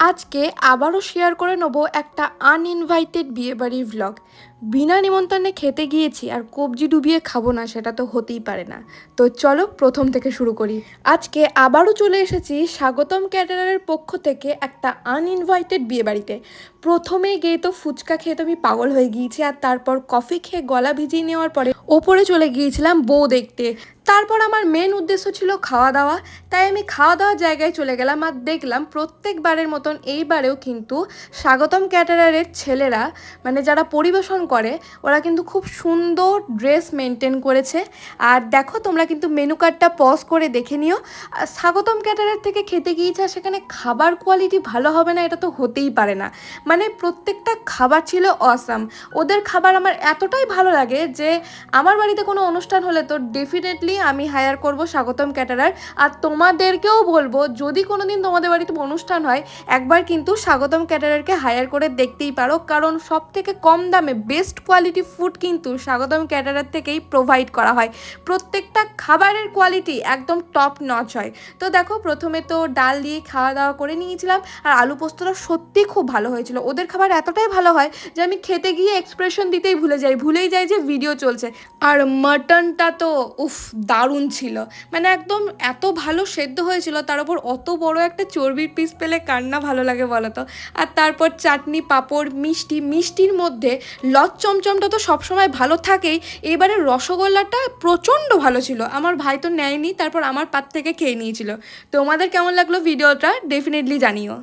আজকে আবারও শেয়ার করে নেব একটা আনইনভাইটেড বিয়েবাড়ির ভ্লগ। বিনা নিমন্ত্রণে খেতে গিয়েছি আর কবজি ডুবিয়ে খাবো না, সেটা তো হতেই পারে না। তো চলো প্রথম থেকে শুরু করি। আজকে আবারও চলে এসেছি স্বাগতম ক্যাটারারের পক্ষ থেকে একটা আনইনভাইটেড বিয়েবাড়িতে। প্রথমেই গিয়ে তো ফুচকা খেয়ে তো আমি পাগল হয়ে গিয়েছি, আর তারপর কফি খেয়ে গলা ভিজিয়ে নেওয়ার পরে ওপরে চলে গিয়েছিলাম বউ দেখতে। তারপর আমার মেন উদ্দেশ্য ছিল খাওয়া দাওয়া, তাই আমি খাওয়া দাওয়ার জায়গায় চলে গেলাম আর দেখলাম প্রত্যেকবারের মতন এইবারেও কিন্তু স্বাগতম ক্যাটারারের ছেলেরা, মানে যারা পরিবেশন করে, ওরা কিন্তু খুব সুন্দর ড্রেস মেনটেন করেছে। আর দেখো তোমরা কিন্তু মেনু কার্ডটা পজ করে দেখে নিও। স্বাগতম ক্যাটারার থেকে খেতে গিয়েছে, আর সেখানে খাবার কোয়ালিটি ভালো হবে না এটা তো হতেই পারে না। মানে প্রত্যেকটা খাবার ছিল অসাম। ওদের খাবার আমার এতটাই ভালো লাগে যে আমার বাড়িতে কোনো অনুষ্ঠান হলে তো ডেফিনেটলি আমি হায়ার করব স্বাগতম ক্যাটারার। আর তোমাদেরকেও বলবো, যদি কোনো দিন তোমাদের বাড়িতে অনুষ্ঠান হয়, একবার কিন্তু স্বাগতম ক্যাটারারকে হায়ার করে দেখতেই পারো, কারণ সব থেকে কম দামে বেস্ট কোয়ালিটি ফুড কিন্তু স্বাগতম ক্যাটারার থেকেই প্রোভাইড করা হয়। প্রত্যেকটা খাবারের কোয়ালিটি একদম টপ নচ হয়। তো দেখো প্রথমে তো ডাল দিয়ে খাওয়া দাওয়া করে নিয়েছিলাম, আর আলু পোস্তটা সত্যি খুব ভালো হয়েছিল। ওদের খাবার এতটাই ভালো হয় যে আমি খেতে গিয়ে এক্সপ্রেশন দিতেই ভুলেই যাই যে ভিডিও চলছে। আর মাটনটা তো উফ, দারুণ ছিল। মানে একদম এত ভালো সেদ্ধ হয়েছিল, তার উপর অত বড় একটা চর্বির পিস পেলে কার না ভালো লাগে বলো তো। আর তারপর চাটনি, পাঁপড়, মিষ্টির মধ্যে লজ চমচমটা তো সবসময় ভালো থাকেই। এবারে রসগোল্লাটা প্রচণ্ড ভালো ছিল। আমার ভাই তো নেয়নি, তারপর আমার পাত থেকে খেয়ে নিয়েছিল। তোমাদের কেমন লাগলো ভিডিওটা ডেফিনেটলি জানিও।